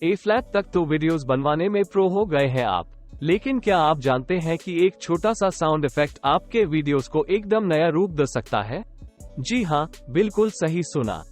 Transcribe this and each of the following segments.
ए flat तक तो videos बनवाने में प्रो हो गए हैं आप, लेकिन क्या आप जानते हैं कि एक छोटा सा साउंड इफेक्ट आपके वीडियोस को एकदम नया रूप दे सकता है? जी हाँ, बिल्कुल सही सुना।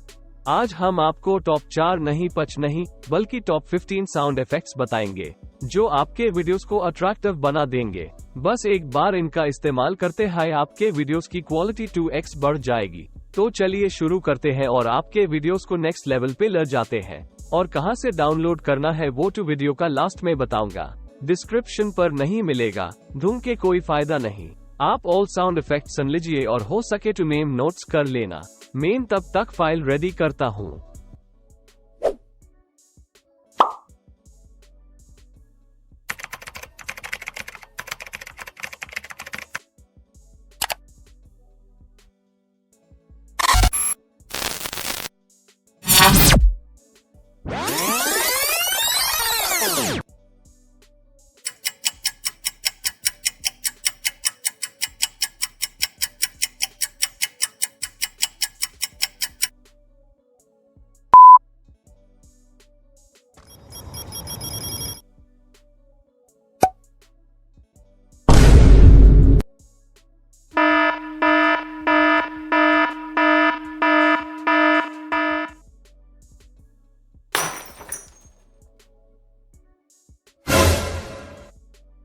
आज हम आपको टॉप 4 नहीं 5 नहीं बल्कि टॉप 15 साउंड इफेक्ट्स बताएंगे जो आपके वीडियोस को अट्रैक्टिव बना देंगे। बस एक बार इनका इस्तेमाल करते हैं आपके वीडियोस की क्वालिटी 2x बढ़ जाएगी। तो चलिए शुरू करते हैं और आपके वीडियोस को नेक्स्ट लेवल पे ले जाते हैं। और कहां से डाउनलोड करना है वो तो वीडियो का लास्ट में बताऊंगा। डिस्क्रिप्शन पर नहीं मिलेगा, ढूंढ के कोई फायदा नहीं। आप ऑल साउंड इफेक्ट सुन लीजिए और हो सके तो नेम नोट्स कर लेना। मैं तब तक फाइल रेडी करता हूँ।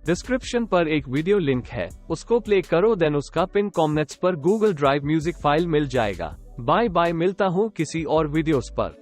डिस्क्रिप्शन पर एक वीडियो लिंक है, उसको प्ले करो, देन उसका पिन कमेंट्स पर गूगल ड्राइव म्यूजिक फाइल मिल जाएगा। बाय बाय, मिलता हूँ किसी और वीडियोस पर।